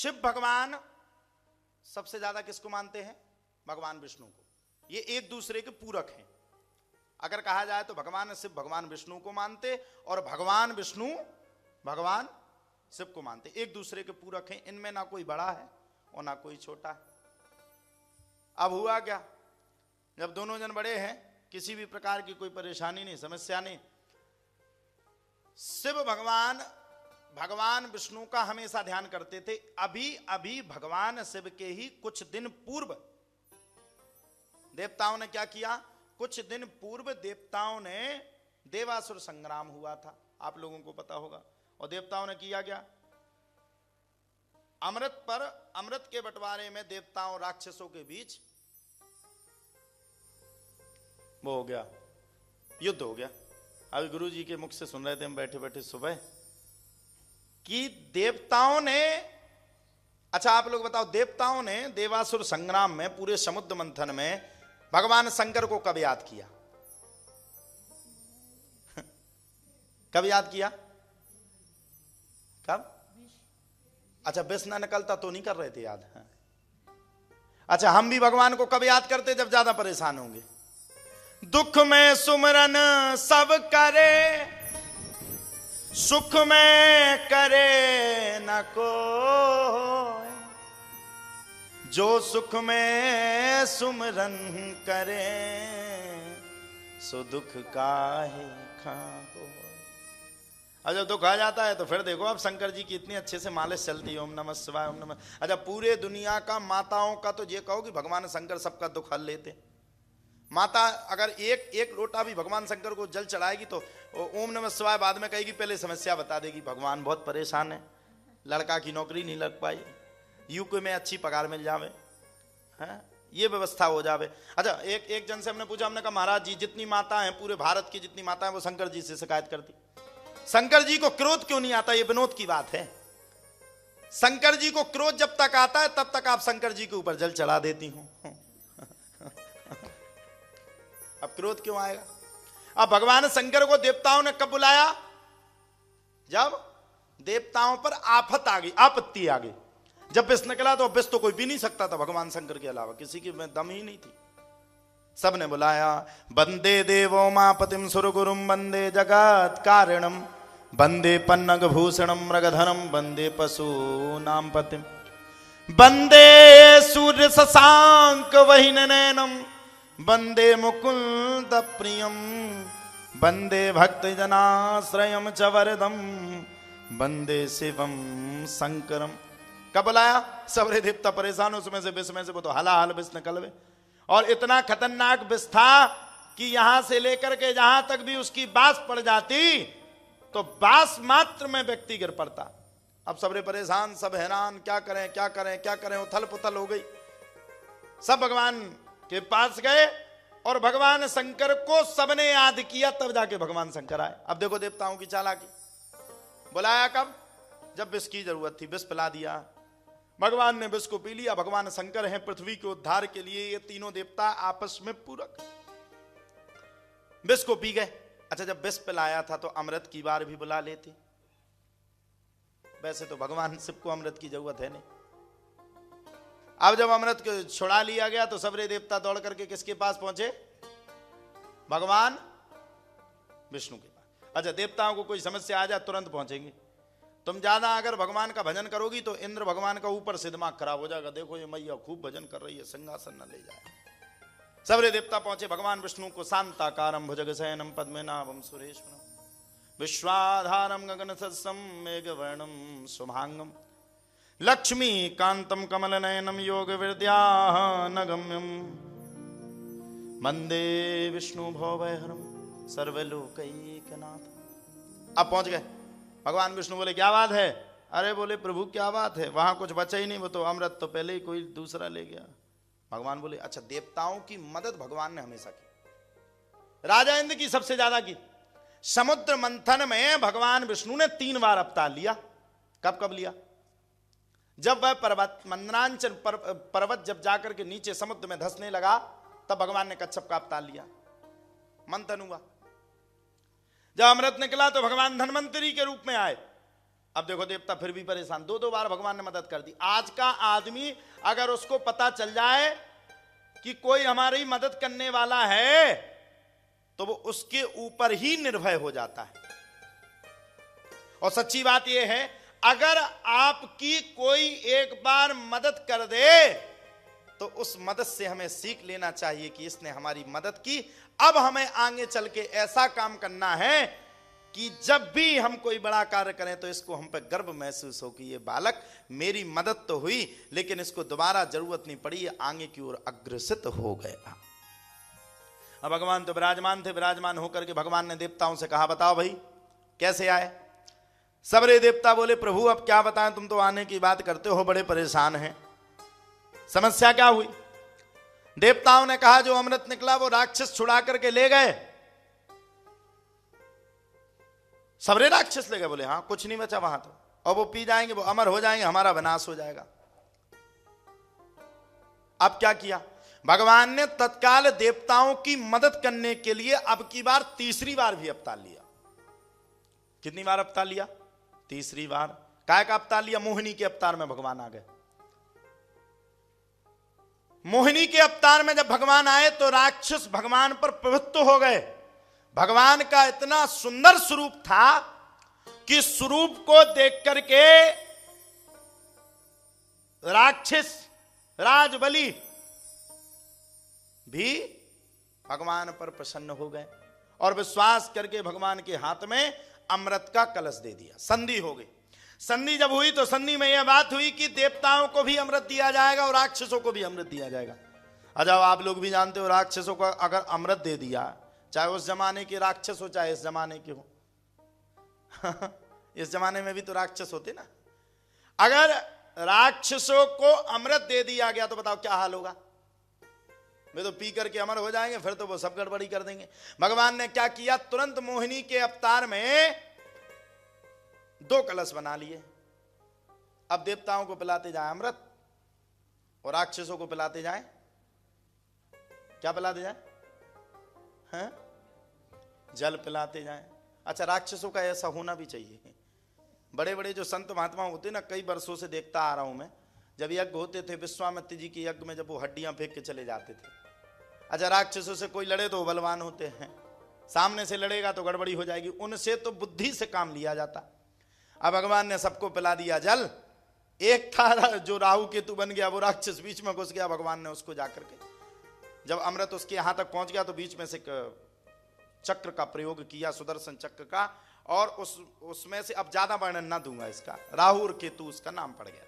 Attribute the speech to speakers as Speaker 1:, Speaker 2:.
Speaker 1: शिव भगवान सबसे ज्यादा किसको मानते हैं? भगवान विष्णु को। ये एक दूसरे के पूरक हैं। अगर कहा जाए तो भगवान शिव भगवान विष्णु को मानते और भगवान विष्णु भगवान शिव को मानते, एक दूसरे के पूरक हैं। इनमें ना कोई बड़ा है और ना कोई छोटा है। अब हुआ क्या, जब दोनों जन बड़े हैं, किसी भी प्रकार की कोई परेशानी नहीं, समस्या नहीं। शिव भगवान भगवान विष्णु का हमेशा ध्यान करते थे। अभी अभी भगवान शिव के ही कुछ दिन पूर्व देवताओं ने क्या किया? कुछ दिन पूर्व देवताओं ने देवासुर संग्राम हुआ था, आप लोगों को पता होगा। और देवताओं ने किया क्या? अमृत के बंटवारे में देवताओं राक्षसों के बीच वो हो गया, युद्ध हो गया। अभी गुरु जी के मुख से सुन रहे थे हम बैठे बैठे सुबह कि देवताओं ने, अच्छा आप लोग बताओ, देवताओं ने देवासुर संग्राम में पूरे समुद्र मंथन में भगवान शंकर को कब याद किया? कब याद किया? कब? अच्छा विष न निकलता तो नहीं कर रहे थे याद? अच्छा हम भी भगवान को कब याद करते? जब ज्यादा परेशान होंगे। दुख में सुमरन सब करे, सुख में करे न कोई, जो सुख में सुमरन करे, सो दुख काहे खाओ। अब जब दुख आ जाता है तो फिर देखो, अब शंकर जी की इतनी अच्छे से मालिश चलती है, ओम नमः शिवाय ओम नमः। अच्छा पूरे दुनिया का माताओं का तो ये कहो कि भगवान शंकर सबका दुख हल लेते। माता अगर एक लोटा भी भगवान शंकर को जल चढ़ाएगी तो ओम नमः शिवाय बाद में कहेगी, पहले समस्या बता देगी, भगवान बहुत परेशान है, लड़का की नौकरी नहीं लग पाई, यूके में अच्छी पगार मिल जावे, है ये व्यवस्था हो जावे। अच्छा एक जन से हमने पूछा, हमने कहा महाराज जी जितनी माता हैं पूरे भारत की जितनी माता है वो शंकर जी से शिकायत करती, शंकर जी को क्रोध क्यों नहीं आता? ये विनोद की बात है। शंकर जी को क्रोध जब तक आता है तब तक आप शंकर जी के ऊपर जल चढ़ा देती हूं। अब क्रोध क्यों आएगा? अब भगवान शंकर को देवताओं ने कब बुलाया? जब देवताओं पर आफत आ गई, आपत्ति आ गई। जब विष निकला तो विष तो कोई पी नहीं सकता था भगवान शंकर के अलावा, किसी की में दम ही नहीं थी। सबने बुलाया, वंदे देवो मापतिम सुरगुरुम वंदे जगत कारणम वंदे पन्नग भूषणम मृगधरम वंदे पशूनाम पतिम वंदे सूर्य शशांक वहिन नैनम वंदे मुकुंद प्रियम वंदे भक्त जनाश्रयम च वरदम वंदे शिवम शंकरम। कब बुलाया? सबरे देवता परेशान, उसमें से विष में से वो तो हलाहल विष निकलवे। और इतना खतरनाक विष था कि यहां से लेकर के जहां तक भी उसकी बास पड़ जाती तो बास मात्र में व्यक्ति गिर पड़ता। अब सबरे परेशान, सब हैरान, क्या करें क्या करें क्या करें, उथल पुथल हो गई। सब भगवान के पास गए और भगवान शंकर को सबने याद किया, तब जाके भगवान शंकर आए। अब देखो देवताओं की चालाकी। बुलाया कब? जब विष की जरूरत थी, विष पिला दिया। भगवान ने विष को पी लिया। भगवान शंकर हैं पृथ्वी के उद्धार के लिए, ये तीनों देवता आपस में पूरक विष को पी गए। अच्छा जब विष पिलाया था तो अमृत की बार भी बुला लेते। वैसे तो भगवान शिव को अमृत की जरूरत है नहीं। अब जब अमृत को छुड़ा लिया गया तो सबरे देवता दौड़ करके किसके पास पहुंचे? भगवान विष्णु के पास। अच्छा देवताओं को कोई समस्या आ जाए तुरंत पहुंचेंगे। तुम ज्यादा अगर भगवान का भजन करोगी तो इंद्र भगवान का ऊपर से दिमाग खराब हो जाएगा, देखो ये मैया खूब भजन कर रही है, सिंहासन न ले जाए। सबरे देवता पहुंचे भगवान विष्णु को। शांताकारं भुजगशयनं पद्मनाभं सुरेशवरं विश्वाधारं गगनसदृशं मेघवर्णं शुभांगं लक्ष्मीकान्तं कमलनयनं योगविद्यानगम्यं वंदे विष्णु भवभयहरं सर्वलोकैकनाथ। अब पहुंच गए। भगवान विष्णु बोले क्या बात है? अरे बोले प्रभु क्या बात है, वहां कुछ बचा ही नहीं, वो तो अमृत तो पहले ही कोई दूसरा ले गया। भगवान बोले अच्छा देवताओं की मदद भगवान ने हमेशा की, राजा इंद्र की सबसे ज्यादा की। समुद्र मंथन में भगवान विष्णु ने 3 बार अवतार लिया। कब कब लिया? जब वह पर्वत मंदरांचल पर्वत जब जाकर के नीचे समुद्र में धंसने लगा तब भगवान ने कच्छप का अवतार लिया, मंथन हुआ। जब अमृत निकला तो भगवान धन्वंतरी के रूप में आए। अब देखो देवता फिर भी परेशान, दो दो बार भगवान ने मदद कर दी। आज का आदमी अगर उसको पता चल जाए कि कोई हमारी मदद करने वाला है तो वो उसके ऊपर ही निर्भय हो जाता है। और सच्ची बात यह है, अगर आपकी कोई एक बार मदद कर दे तो उस मदद से हमें सीख लेना चाहिए कि इसने हमारी मदद की, अब हमें आगे चल के ऐसा काम करना है कि जब भी हम कोई बड़ा कार्य करें तो इसको हम पे गर्व महसूस हो कि ये बालक मेरी मदद तो हुई लेकिन इसको दोबारा जरूरत नहीं पड़ी, ये आगे की ओर अग्रसित हो गया। अब भगवान तो विराजमान थे, विराजमान होकर के भगवान ने देवताओं से कहा बताओ भाई कैसे आए। सबरे देवता बोले प्रभु अब क्या बताएं, तुम तो आने की बात करते हो, बड़े परेशान हैं, समस्या क्या हुई। देवताओं ने कहा जो अमृत निकला वो राक्षस छुड़ा करके ले गए। सबरे राक्षस ले गए। बोले हाँ कुछ नहीं बचा वहां तो, और वो पी जाएंगे, वो अमर हो जाएंगे, हमारा विनाश हो जाएगा। अब क्या किया भगवान ने, तत्काल देवताओं की मदद करने के लिए अब की बार तीसरी बार भी अवतार लिया। कितनी बार अवतार लिया? तीसरी बार। काय का अवतार लिया? मोहिनी के अवतार में भगवान आ गए। मोहिनी के अवतार में जब भगवान आए तो राक्षस भगवान पर प्रभुत्व हो गए। भगवान का इतना सुंदर स्वरूप था कि स्वरूप को देख करके राक्षस राजबलि भी भगवान पर प्रसन्न हो गए और विश्वास करके भगवान के हाथ में अमृत का कलश दे दिया। संधि हो गई। संधि जब हुई तो संधि में यह बात हुई कि देवताओं को भी अमृत दिया जाएगा और राक्षसों को भी अमृत दिया जाएगा। अच्छा आप लोग भी जानते हो राक्षसों को अगर अमृत दे दिया, चाहे उस जमाने के राक्षस हो चाहे इस जमाने के हो इस जमाने में भी तो राक्षस होते ना। अगर राक्षसों को अमृत दे दिया गया तो बताओ क्या हाल होगा। वे तो पी करके अमर हो जाएंगे, फिर तो वो सब गड़बड़ी कर देंगे। भगवान ने क्या किया, तुरंत मोहिनी के अवतार में 2 कलश बना लिए। अब देवताओं को पिलाते जाए अमृत और राक्षसों को पिलाते जाए क्या पिलाते जाए? हैं? जल पिलाते जाए। अच्छा राक्षसों का ऐसा होना भी चाहिए। बड़े बड़े जो संत महात्मा होते ना, कई वर्षों से देखता आ रहा हूं मैं, जब यज्ञ होते थे विश्वामित्र जी के यज्ञ में जब वो हड्डियां फेंक के चले जाते थे। अच्छा राक्षसों से कोई लड़े तो वो बलवान होते हैं, सामने से लड़ेगा तो गड़बड़ी हो जाएगी, उनसे तो बुद्धि से काम लिया जाता। अब भगवान ने सबको पिला दिया जल। एक था जो राहु केतु बन गया, वो राक्षस बीच में घुस गया। भगवान ने उसको जाकर के जब अमृत उसके यहां तक पहुंच गया तो बीच में से चक्र का प्रयोग किया, सुदर्शन चक्र का, और उसमें से अब ज्यादा वर्णन ना दूंगा इसका, राहु और केतु उसका नाम पड़ गया।